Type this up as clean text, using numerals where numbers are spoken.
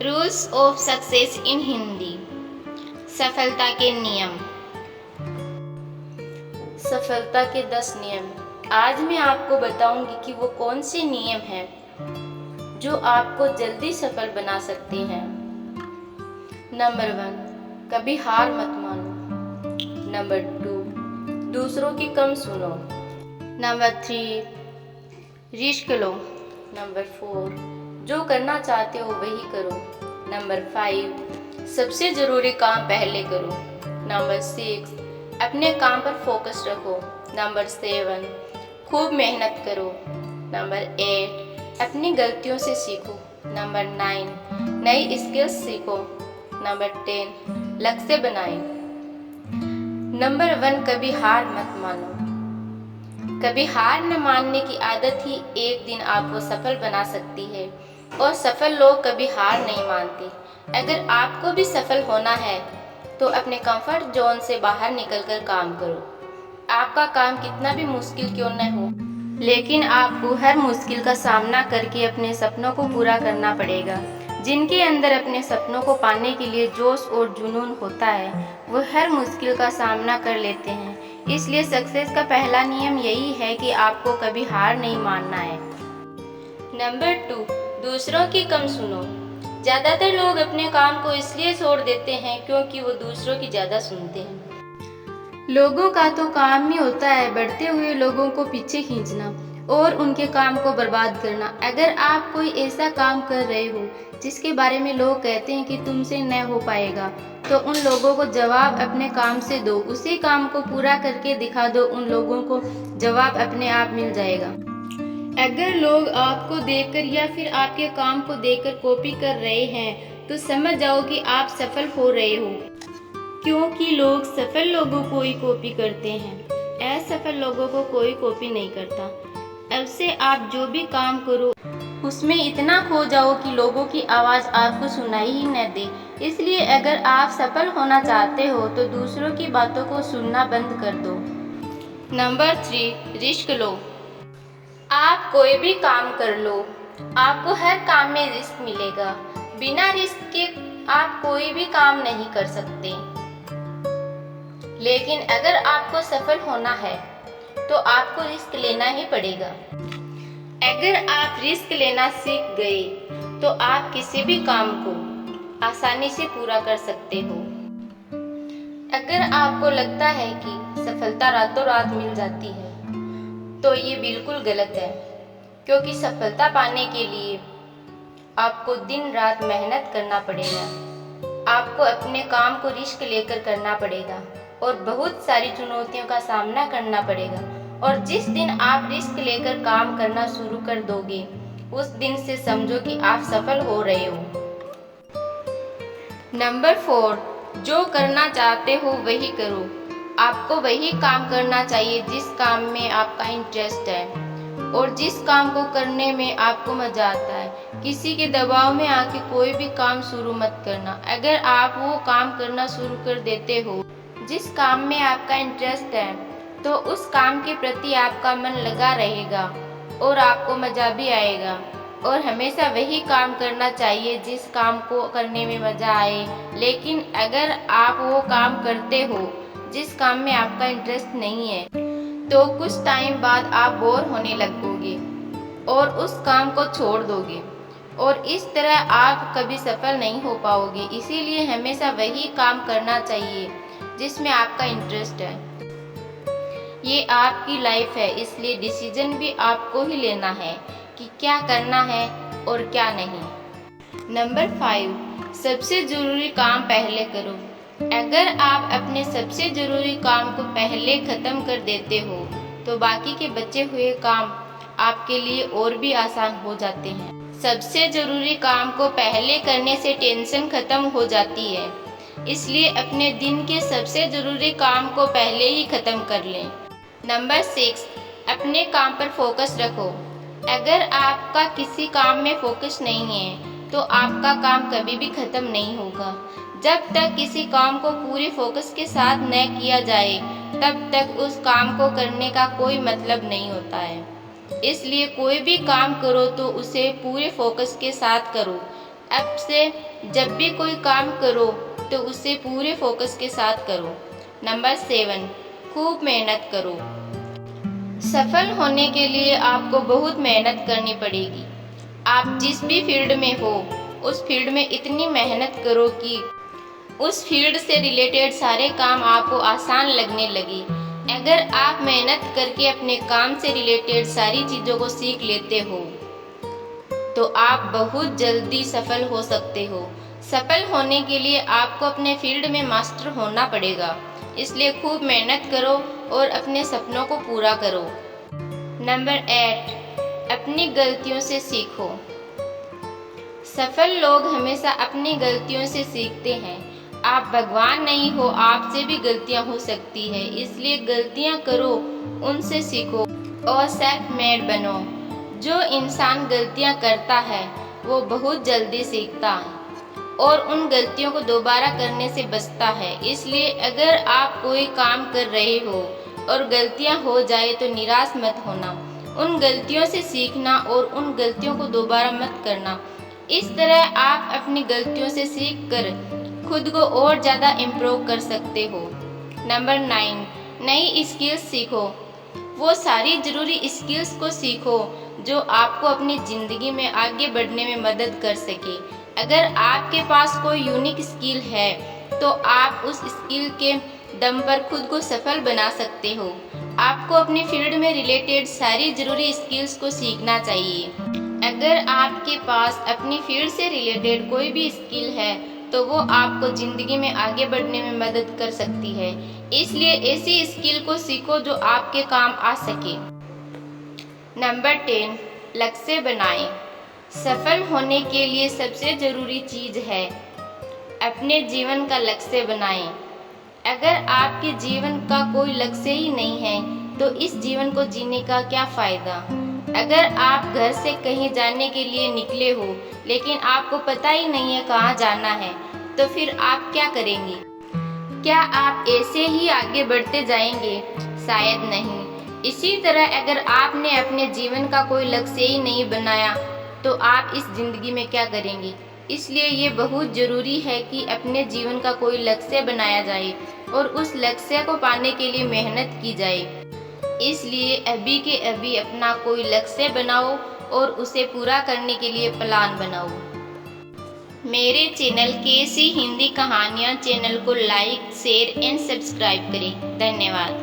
Rules of success in Hindi. सफलता के नियम। सफलता के 10 नियम। आज मैं आपको बताऊंगी कि वो कौन से नियम हैं जो आपको जल्दी सफल बना सकते हैं। नंबर 1, कभी हार मत मानो। नंबर 2, दूसरों की कम सुनो। नंबर 3, रिस्क लो। नंबर 4, जो करना चाहते हो वही करो। नंबर 5, सबसे ज़रूरी काम पहले करो। नंबर 6, अपने काम पर फोकस रखो। नंबर 7, खूब मेहनत करो। नंबर 8, अपनी गलतियों से सीखो। नंबर 9, नई स्किल्स सीखो। नंबर 10, लक्ष्य बनाएं। नंबर 1, कभी हार मत मानो। कभी हार न मानने की आदत ही एक दिन आपको सफल बना सकती है, और सफल लोग कभी हार नहीं मानते। अगर आपको भी सफल होना है तो अपने कंफर्ट जोन से बाहर निकलकर काम करो। आपका काम कितना भी मुश्किल क्यों न हो, लेकिन आपको हर मुश्किल का सामना करके अपने सपनों को पूरा करना पड़ेगा। जिनके अंदर अपने सपनों को पाने के लिए जोश और जुनून होता है, वो हर मुश्किल का सामना कर लेते हैं। इसलिए सक्सेस का पहला नियम यही है कि आपको कभी हार नहीं मानना है। नंबर 2, दूसरों की कम सुनो। ज़्यादातर लोग अपने काम को इसलिए छोड़ देते हैं क्योंकि वो दूसरों की ज़्यादा सुनते हैं। लोगों का तो काम ही होता है बढ़ते हुए लोगों को पीछे खींचना और उनके काम को बर्बाद करना। अगर आप कोई ऐसा काम कर रहे हो जिसके बारे में लोग कहते हैं कि तुमसे न हो पाएगा, तो उन लोगों को जवाब अपने काम से दो। उसी काम को पूरा करके दिखा दो, उन लोगों को जवाब अपने आप मिल जाएगा। अगर लोग आपको देखकर या फिर आपके काम को देखकर कॉपी कर रहे हैं तो समझ जाओ कि आप सफल हो रहे हो, क्योंकि लोग सफल लोगों को ही कॉपी करते हैं। असफल लोगों को कोई कॉपी नहीं करता। अब से आप जो भी काम करो उसमें इतना खो जाओ कि लोगों की आवाज़ आपको सुनाई ही न दे। इसलिए अगर आप सफल होना चाहते हो तो दूसरों की बातों को सुनना बंद कर दो। नंबर 3, रिस्क लो। आप कोई भी काम कर लो, आपको हर काम में रिस्क मिलेगा। बिना रिस्क के आप कोई भी काम नहीं कर सकते। लेकिन अगर आपको सफल होना है तो आपको रिस्क लेना ही पड़ेगा। अगर आप रिस्क लेना सीख गए तो आप किसी भी काम को आसानी से पूरा कर सकते हो। अगर आपको लगता है कि सफलता रातों रात मिल जाती है तो ये बिल्कुल गलत है, क्योंकि सफलता पाने के लिए आपको दिन रात मेहनत करना पड़ेगा। आपको अपने काम को रिस्क लेकर करना पड़ेगा और बहुत सारी चुनौतियों का सामना करना पड़ेगा। और जिस दिन आप रिस्क लेकर काम करना शुरू कर दोगे, उस दिन से समझो कि आप सफल हो रहे हो। नंबर 4, जो करना चाहते हो वही करो। आपको वही काम करना चाहिए जिस काम में आपका इंटरेस्ट है और जिस काम को करने में आपको मजा आता है। किसी के दबाव में आके कोई भी काम शुरू मत करना। अगर आप वो काम करना शुरू कर देते हो जिस काम में आपका इंटरेस्ट है, तो उस काम के प्रति आपका मन लगा रहेगा और आपको मजा भी आएगा। और हमेशा वही काम करना चाहिए जिस काम को करने में मजा आए। लेकिन अगर आप वो काम करते हो जिस काम में आपका इंटरेस्ट नहीं है, तो कुछ टाइम बाद आप बोर होने लगोगे और उस काम को छोड़ दोगे, और इस तरह आप कभी सफल नहीं हो पाओगे। इसीलिए हमेशा वही काम करना चाहिए जिसमें आपका इंटरेस्ट है। ये आपकी लाइफ है, इसलिए डिसीजन भी आपको ही लेना है कि क्या करना है और क्या नहीं। नंबर 5, सबसे ज़रूरी काम पहले करो। अगर आप अपने सबसे ज़रूरी काम को पहले ख़त्म कर देते हो तो बाकी के बचे हुए काम आपके लिए और भी आसान हो जाते हैं। सबसे ज़रूरी काम को पहले करने से टेंशन ख़त्म हो जाती है, इसलिए अपने दिन के सबसे ज़रूरी काम को पहले ही ख़त्म कर लें। नंबर 6, अपने काम पर फोकस रखो। अगर आपका किसी काम में फोकस नहीं है तो आपका काम कभी भी ख़त्म नहीं होगा। जब तक किसी काम को पूरे फोकस के साथ न किया जाए, तब तक उस काम को करने का कोई मतलब नहीं होता है। इसलिए कोई भी काम करो तो उसे पूरे फोकस के साथ करो। अब से जब भी कोई काम करो तो उसे पूरे फोकस के साथ करो। नंबर 7, खूब मेहनत करो। सफल होने के लिए आपको बहुत मेहनत करनी पड़ेगी। आप जिस भी फील्ड में हो उस फील्ड में इतनी मेहनत करो कि उस फील्ड से रिलेटेड सारे काम आपको आसान लगने लगे। अगर आप मेहनत करके अपने काम से रिलेटेड सारी चीज़ों को सीख लेते हो तो आप बहुत जल्दी सफल हो सकते हो। सफल होने के लिए आपको अपने फील्ड में मास्टर होना पड़ेगा, इसलिए खूब मेहनत करो और अपने सपनों को पूरा करो। नंबर 8, अपनी गलतियों से सीखो। सफल लोग हमेशा अपनी गलतियों से सीखते हैं। आप भगवान नहीं हो, आपसे भी गलतियां हो सकती है, इसलिए गलतियां करो, उनसे सीखो और सेल्फ मेड बनो। जो इंसान गलतियां करता है वो बहुत जल्दी सीखता है और उन गलतियों को दोबारा करने से बचता है। इसलिए अगर आप कोई काम कर रहे हो और गलतियां हो जाए तो निराश मत होना, उन गलतियों से सीखना और उन गलतियों को दोबारा मत करना। इस तरह आप अपनी गलतियों से सीख कर खुद को और ज़्यादा इम्प्रूव कर सकते हो। नंबर 9, नई स्किल्स सीखो। वो सारी ज़रूरी स्किल्स को सीखो जो आपको अपनी ज़िंदगी में आगे बढ़ने में मदद कर सके। अगर आपके पास कोई यूनिक स्किल है तो आप उस स्किल के दम पर खुद को सफल बना सकते हो। आपको अपनी फील्ड में रिलेटेड सारी ज़रूरी स्किल्स को सीखना चाहिए। अगर आपके पास अपनी फील्ड से रिलेटेड कोई भी स्किल है तो वो आपको ज़िंदगी में आगे बढ़ने में मदद कर सकती है, इसलिए ऐसी स्किल को सीखो जो आपके काम आ सके। नंबर 10, लक्ष्य बनाएं। सफल होने के लिए सबसे ज़रूरी चीज़ है अपने जीवन का लक्ष्य बनाएं। अगर आपके जीवन का कोई लक्ष्य ही नहीं है तो इस जीवन को जीने का क्या फ़ायदा। अगर आप घर से कहीं जाने के लिए निकले हो लेकिन आपको पता ही नहीं है कहाँ जाना है तो फिर आप क्या करेंगे? क्या आप ऐसे ही आगे बढ़ते जाएंगे? शायद नहीं। इसी तरह अगर आपने अपने जीवन का कोई लक्ष्य ही नहीं बनाया तो आप इस ज़िंदगी में क्या करेंगे? इसलिए ये बहुत ज़रूरी है कि अपने जीवन का कोई लक्ष्य बनाया जाए और उस लक्ष्य को पाने के लिए मेहनत की जाए। इसलिए अभी के अभी अपना कोई लक्ष्य बनाओ और उसे पूरा करने के लिए प्लान बनाओ। मेरे चैनल केसी हिंदी कहानियाँ चैनल को लाइक, शेयर एंड सब्सक्राइब करें। धन्यवाद।